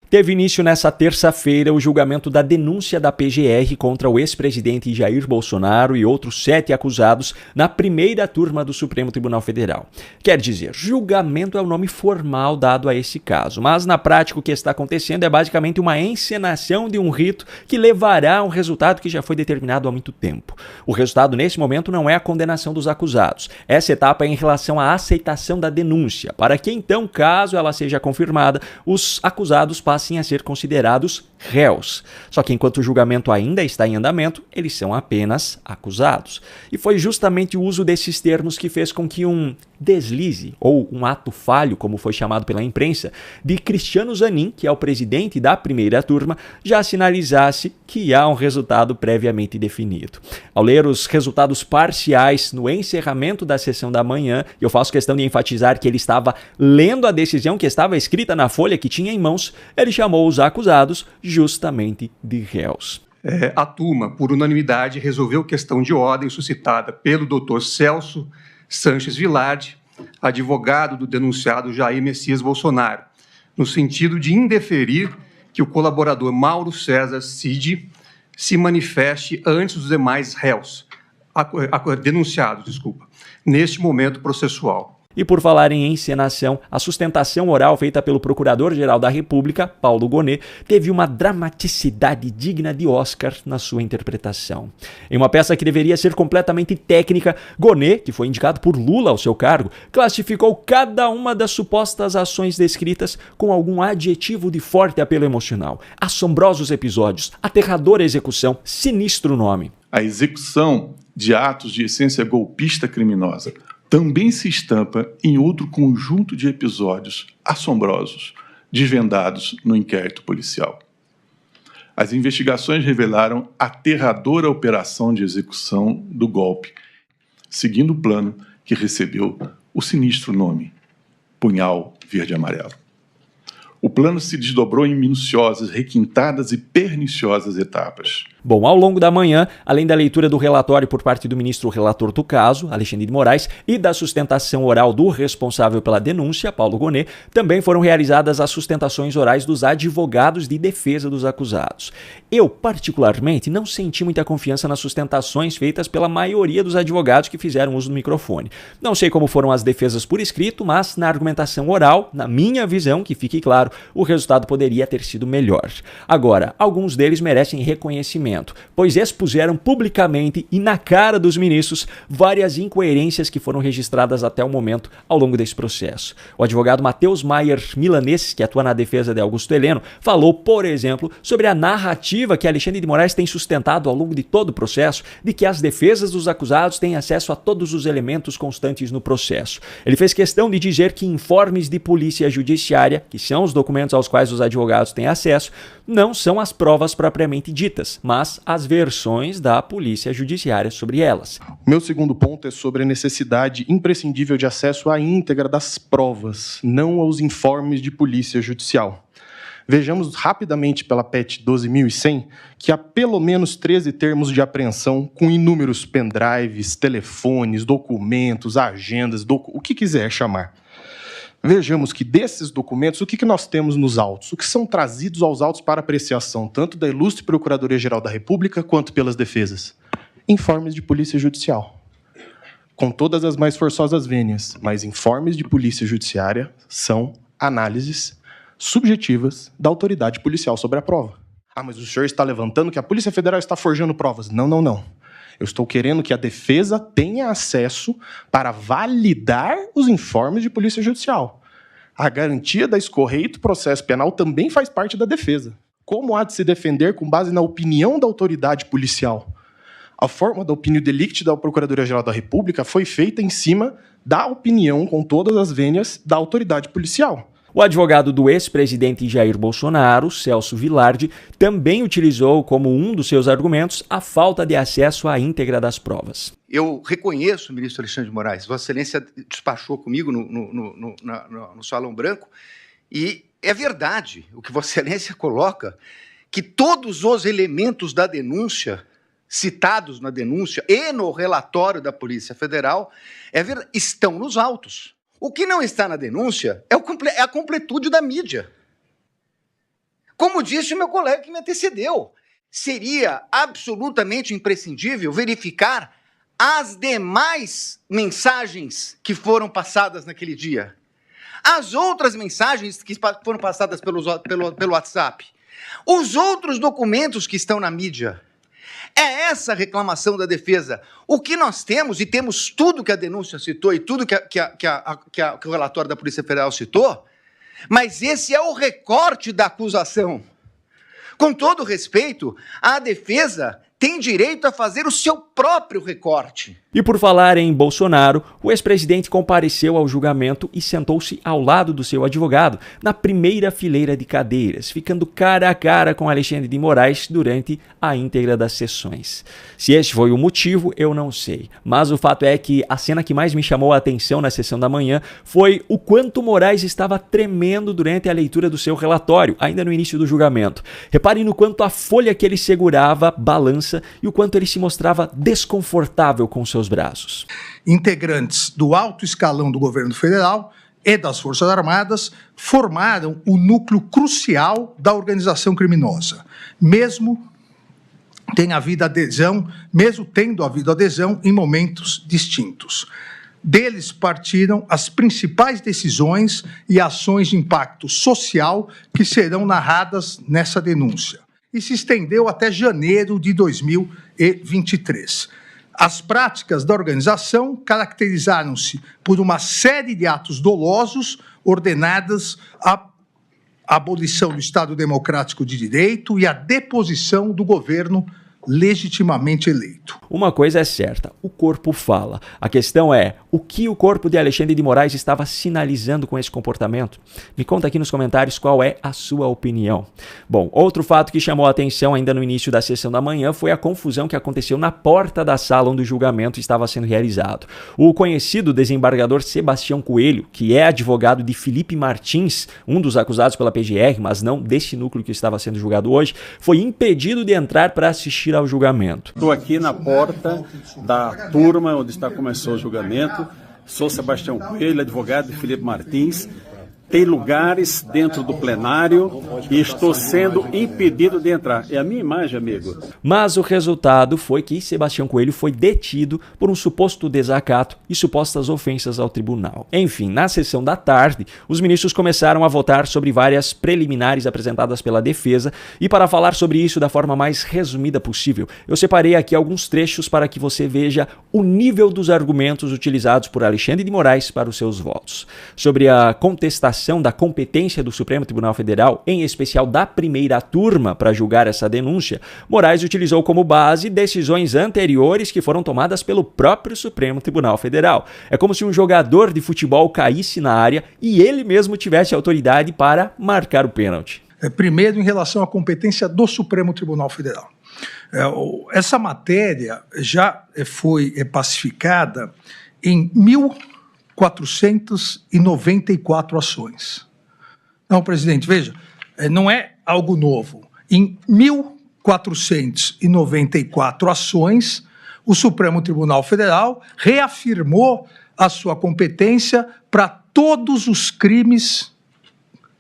Teve início nessa terça-feira o julgamento da denúncia da PGR contra o ex-presidente Jair Bolsonaro e outros 7 acusados na primeira turma do Supremo Tribunal Federal. Quer dizer, julgamento é o nome formal dado a esse caso, mas na prática o que está acontecendo é basicamente uma encenação de um rito que levará a um resultado que já foi determinado há muito tempo. O resultado nesse momento não é a condenação dos acusados. Essa etapa é em relação à aceitação da denúncia, para que então, caso ela seja confirmada, os acusados passem a ser considerados réus. Só que enquanto o julgamento ainda está em andamento, eles são apenas acusados. E foi justamente o uso desses termos que fez com que um deslize, ou um ato falho, como foi chamado pela imprensa, de Cristiano Zanin, que é o presidente da primeira turma, já sinalizasse que há um resultado previamente definido. Ao ler os resultados parciais no encerramento da sessão da manhã, eu faço questão de enfatizar que ele estava lendo a decisão que estava escrita na folha que tinha em mãos, ele chamou os acusados justamente de réus. A turma, por unanimidade, resolveu questão de ordem suscitada pelo Dr. Celso Sanches Vilardi, advogado do denunciado Jair Messias Bolsonaro, no sentido de indeferir que o colaborador Mauro César Cid se manifeste antes dos demais réus, denunciados, neste momento processual. E por falar em encenação, a sustentação oral feita pelo Procurador-Geral da República, Paulo Gonet, teve uma dramaticidade digna de Oscar na sua interpretação. Em uma peça que deveria ser completamente técnica, Gonet, que foi indicado por Lula ao seu cargo, classificou cada uma das supostas ações descritas com algum adjetivo de forte apelo emocional. Assombrosos episódios, aterradora execução, sinistro nome. A execução de atos de essência golpista criminosa também se estampa em outro conjunto de episódios assombrosos, desvendados no inquérito policial. As investigações revelaram a aterradora operação de execução do golpe, seguindo o plano que recebeu o sinistro nome, Punhal Verde-Amarelo. O plano se desdobrou em minuciosas, requintadas e perniciosas etapas. Bom, ao longo da manhã, além da leitura do relatório por parte do ministro relator do caso, Alexandre de Moraes, e da sustentação oral do responsável pela denúncia, Paulo Gonet, também foram realizadas as sustentações orais dos advogados de defesa dos acusados. Eu, particularmente, não senti muita confiança nas sustentações feitas pela maioria dos advogados que fizeram uso do microfone. Não sei como foram as defesas por escrito, mas na argumentação oral, na minha visão, que fique claro, o resultado poderia ter sido melhor. Agora, alguns deles merecem reconhecimento, pois expuseram publicamente e na cara dos ministros várias incoerências que foram registradas até o momento ao longo desse processo. O advogado Matheus Maier Milanês, que atua na defesa de Augusto Heleno, falou, por exemplo, sobre a narrativa que Alexandre de Moraes tem sustentado ao longo de todo o processo, de que as defesas dos acusados têm acesso a todos os elementos constantes no processo. Ele fez questão de dizer que informes de polícia judiciária, que são os documentos aos quais os advogados têm acesso, não são as provas propriamente ditas, mas as versões da polícia judiciária sobre elas. O meu segundo ponto é sobre a necessidade imprescindível de acesso à íntegra das provas, não aos informes de polícia judicial. Vejamos rapidamente pela PET 12.100 que há pelo menos 13 termos de apreensão com inúmeros pendrives, telefones, documentos, agendas, o que quiser chamar. Vejamos que desses documentos, o que nós temos nos autos? O que são trazidos aos autos para apreciação, tanto da ilustre Procuradoria-Geral da República, quanto pelas defesas? Informes de polícia judicial. Com todas as mais forçosas vênias, mas informes de polícia judiciária são análises subjetivas da autoridade policial sobre a prova. Ah, mas o senhor está levantando que a Polícia Federal está forjando provas. Não. Eu estou querendo que a defesa tenha acesso para validar os informes de polícia judicial. A garantia da escorreito processo penal também faz parte da defesa. Como há de se defender com base na opinião da autoridade policial? A forma da opinião delicti da Procuradoria-Geral da República foi feita em cima da opinião com todas as vênias da autoridade policial. O advogado do ex-presidente Jair Bolsonaro, Celso Vilardi, também utilizou como um dos seus argumentos a falta de acesso à íntegra das provas. Eu reconheço, ministro Alexandre de Moraes, Vossa Excelência despachou comigo no Salão Branco, e é verdade o que Vossa Excelência coloca, que todos os elementos da denúncia, citados na denúncia e no relatório da Polícia Federal, estão nos autos. O que não está na denúncia é a completude da mídia. Como disse o meu colega que me antecedeu, seria absolutamente imprescindível verificar as demais mensagens que foram passadas naquele dia. As outras mensagens que foram passadas pelo WhatsApp. Os outros documentos que estão na mídia. É essa a reclamação da defesa. O que nós temos, e temos tudo que a denúncia citou e tudo que o relatório da Polícia Federal citou, mas esse é o recorte da acusação. Com todo respeito, a defesa tem direito a fazer o seu próprio recorte. E por falar em Bolsonaro, o ex-presidente compareceu ao julgamento e sentou-se ao lado do seu advogado, na primeira fileira de cadeiras, ficando cara a cara com Alexandre de Moraes durante a íntegra das sessões. Se esse foi o motivo, eu não sei. Mas o fato é que a cena que mais me chamou a atenção na sessão da manhã foi o quanto Moraes estava tremendo durante a leitura do seu relatório, ainda no início do julgamento. Reparem no quanto a folha que ele segurava balança e o quanto ele se mostrava desconfortável com seus braços. Integrantes do alto escalão do governo federal e das Forças Armadas formaram o núcleo crucial da organização criminosa, mesmo tendo havido adesão em momentos distintos. Deles partiram as principais decisões e ações de impacto social que serão narradas nessa denúncia, e se estendeu até janeiro de 2023. As práticas da organização caracterizaram-se por uma série de atos dolosos ordenadas à abolição do Estado Democrático de Direito e à deposição do governo legitimamente eleito. Uma coisa é certa, o corpo fala. A questão é, o que o corpo de Alexandre de Moraes estava sinalizando com esse comportamento? Me conta aqui nos comentários qual é a sua opinião. Bom, outro fato que chamou a atenção ainda no início da sessão da manhã foi a confusão que aconteceu na porta da sala onde o julgamento estava sendo realizado. O conhecido desembargador Sebastião Coelho, que é advogado de Felipe Martins, um dos acusados pela PGR, mas não desse núcleo que estava sendo julgado hoje, foi impedido de entrar para assistir ao julgamento. Estou aqui na porta da turma onde começou o julgamento. Sou Sebastião Coelho, advogado de Felipe Martins. Tem lugares dentro do plenário e estou sendo impedido de entrar. É a minha imagem, amigo. Mas o resultado foi que Sebastião Coelho foi detido por um suposto desacato e supostas ofensas ao tribunal. Enfim, na sessão da tarde, os ministros começaram a votar sobre várias preliminares apresentadas pela defesa e para falar sobre isso da forma mais resumida possível, eu separei aqui alguns trechos para que você veja o nível dos argumentos utilizados por Alexandre de Moraes para os seus votos. Sobre a contestação da competência do Supremo Tribunal Federal, em especial da primeira turma, para julgar essa denúncia, Moraes utilizou como base decisões anteriores que foram tomadas pelo próprio Supremo Tribunal Federal. É como se um jogador de futebol caísse na área e ele mesmo tivesse autoridade para marcar o pênalti. Primeiro, em relação à competência do Supremo Tribunal Federal. Essa matéria já foi pacificada em 1.494 ações. Não, presidente, veja, não é algo novo. Em 1.494 ações, o Supremo Tribunal Federal reafirmou a sua competência para todos os crimes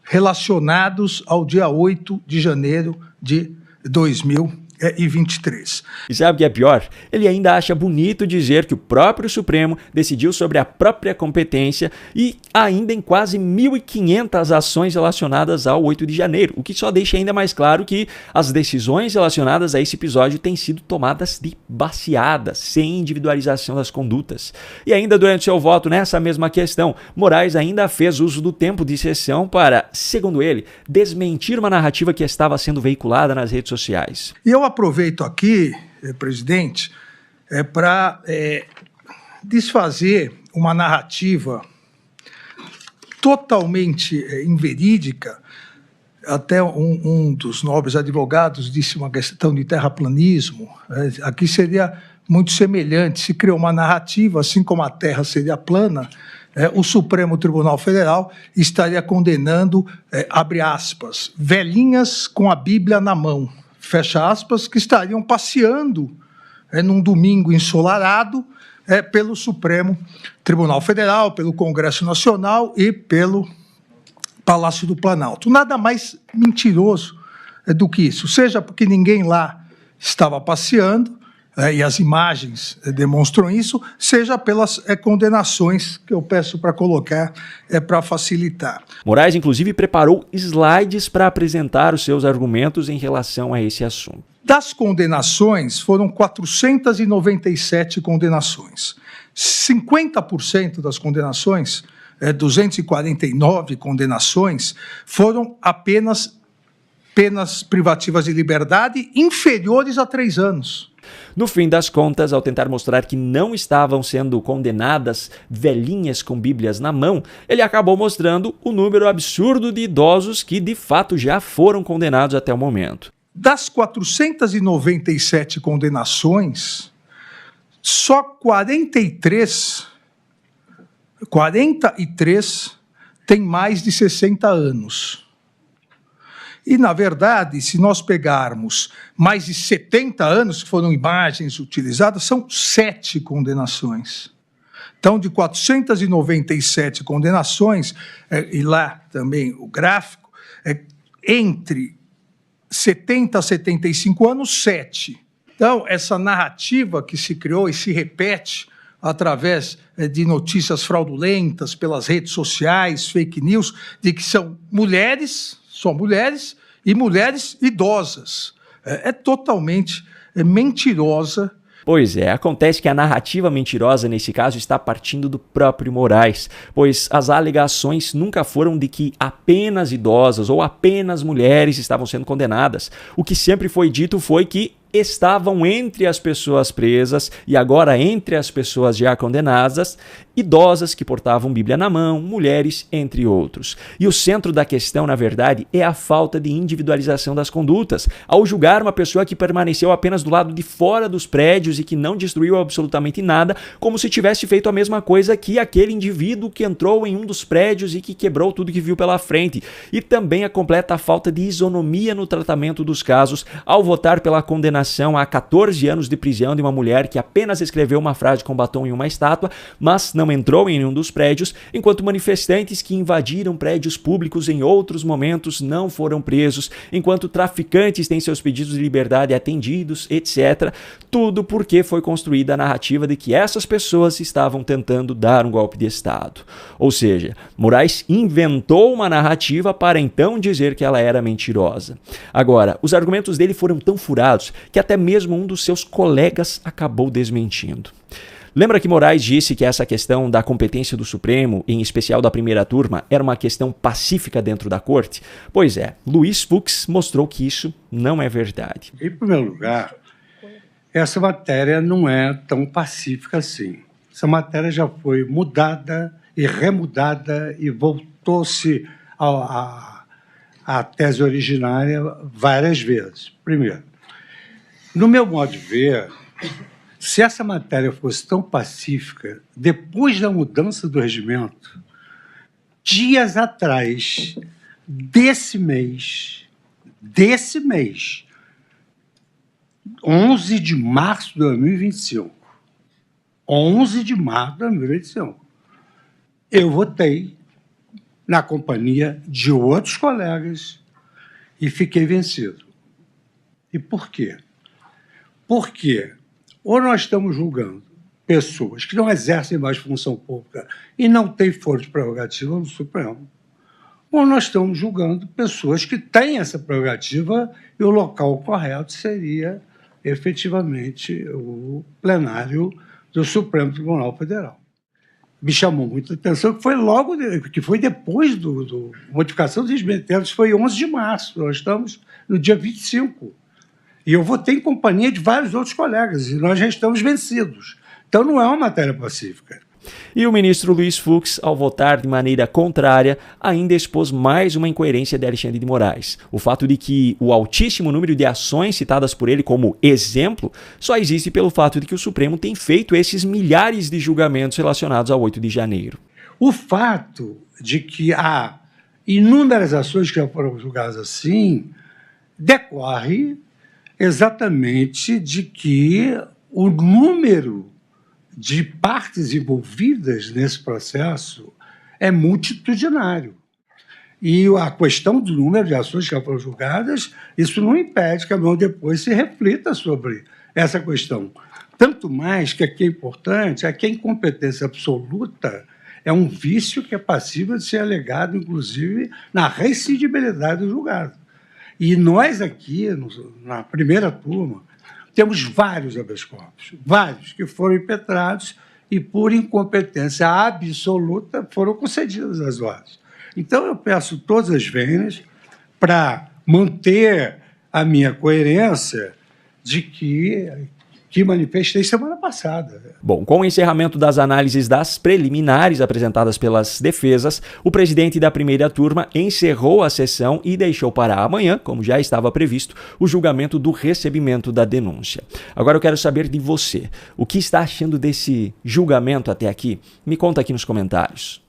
relacionados ao dia 8 de janeiro de 2023. E sabe o que é pior? Ele ainda acha bonito dizer que o próprio Supremo decidiu sobre a própria competência e ainda em quase 1.500 ações relacionadas ao 8 de janeiro, o que só deixa ainda mais claro que as decisões relacionadas a esse episódio têm sido tomadas de baseada, sem individualização das condutas. E ainda durante seu voto nessa mesma questão, Moraes ainda fez uso do tempo de sessão para, segundo ele, desmentir uma narrativa que estava sendo veiculada nas redes sociais. E eu aproveito aqui, presidente, para desfazer uma narrativa totalmente inverídica. Até um dos nobres advogados disse uma questão de terraplanismo. Aqui seria muito semelhante, se criou uma narrativa, assim como a Terra seria plana, o Supremo Tribunal Federal estaria condenando, abre aspas, velhinhas com a Bíblia na mão, fecha aspas, que estariam passeando num domingo ensolarado pelo Supremo Tribunal Federal, pelo Congresso Nacional e pelo Palácio do Planalto. Nada mais mentiroso do que isso, seja porque ninguém lá estava passeando, e as imagens demonstram isso, seja pelas condenações que eu peço para colocar para facilitar. Moraes, inclusive, preparou slides para apresentar os seus argumentos em relação a esse assunto. Das condenações, foram 497 condenações. 50% das condenações, 249 condenações, foram apenas penas privativas de liberdade inferiores a 3 anos. No fim das contas, ao tentar mostrar que não estavam sendo condenadas velhinhas com bíblias na mão, ele acabou mostrando o número absurdo de idosos que de fato já foram condenados até o momento. Das 497 condenações, só 43 têm mais de 60 anos. E, na verdade, se nós pegarmos mais de 70 anos, que foram imagens utilizadas, são 7 condenações. Então, de 497 condenações, e lá também o gráfico, entre 70 a 75 anos, 7. Então, essa narrativa que se criou e se repete através de notícias fraudulentas pelas redes sociais, fake news, de que são mulheres, só mulheres, e mulheres idosas. É totalmente mentirosa. Pois é, acontece que a narrativa mentirosa nesse caso está partindo do próprio Moraes, pois as alegações nunca foram de que apenas idosas ou apenas mulheres estavam sendo condenadas. O que sempre foi dito foi que estavam entre as pessoas presas e agora entre as pessoas já condenadas, idosas que portavam Bíblia na mão, mulheres, entre outros. E o centro da questão, na verdade, é a falta de individualização das condutas. Ao julgar uma pessoa que permaneceu apenas do lado de fora dos prédios e que não destruiu absolutamente nada, como se tivesse feito a mesma coisa que aquele indivíduo que entrou em um dos prédios e que quebrou tudo que viu pela frente. E também a completa falta de isonomia no tratamento dos casos ao votar pela condenação a 14 anos de prisão de uma mulher que apenas escreveu uma frase com batom em uma estátua, mas não entrou em nenhum dos prédios, enquanto manifestantes que invadiram prédios públicos em outros momentos não foram presos, enquanto traficantes têm seus pedidos de liberdade atendidos, etc. Tudo porque foi construída a narrativa de que essas pessoas estavam tentando dar um golpe de Estado. Ou seja, Moraes inventou uma narrativa para então dizer que ela era mentirosa. Agora, os argumentos dele foram tão furados que até mesmo um dos seus colegas acabou desmentindo. Lembra que Moraes disse que essa questão da competência do Supremo, em especial da primeira turma, era uma questão pacífica dentro da corte? Pois é, Luiz Fux mostrou que isso não é verdade. Em primeiro lugar, essa matéria não é tão pacífica assim. Essa matéria já foi mudada e remudada e voltou-se à tese originária várias vezes. Primeiro, no meu modo de ver, se essa matéria fosse tão pacífica, depois da mudança do regimento, dias atrás, desse mês, 11 de março de 2025, 11 de março de 2025, eu votei na companhia de outros colegas e fiquei vencido. E por quê? Porque ou nós estamos julgando pessoas que não exercem mais função pública e não têm foro de prerrogativa no Supremo, ou nós estamos julgando pessoas que têm essa prerrogativa e o local correto seria, efetivamente, o plenário do Supremo Tribunal Federal. Me chamou muita atenção que foi depois da modificação dos regimentos, foi 11 de março, nós estamos no dia 25. E eu votei em companhia de vários outros colegas, e nós já estamos vencidos. Então não é uma matéria pacífica. E o ministro Luiz Fux, ao votar de maneira contrária, ainda expôs mais uma incoerência de Alexandre de Moraes. O fato de que o altíssimo número de ações citadas por ele como exemplo só existe pelo fato de que o Supremo tem feito esses milhares de julgamentos relacionados ao 8 de janeiro. O fato de que há inúmeras ações que já foram julgadas assim decorre exatamente de que o número de partes envolvidas nesse processo é multitudinário. E a questão do número de ações que já foram julgadas, isso não impede que a mão depois se reflita sobre essa questão. Tanto mais que aqui é importante, é que a incompetência absoluta é um vício que é passível de ser alegado, inclusive, na reincidibilidade do julgado. E nós aqui, na primeira turma, temos vários habeas corpus, vários que foram impetrados e, por incompetência absoluta, foram concedidas as ordens. Então, eu peço todas as vênias para manter a minha coerência de que manifestei semana passada. Bom, com o encerramento das análises das preliminares apresentadas pelas defesas, o presidente da primeira turma encerrou a sessão e deixou para amanhã, como já estava previsto, o julgamento do recebimento da denúncia. Agora eu quero saber de você. O que está achando desse julgamento até aqui? Me conta aqui nos comentários.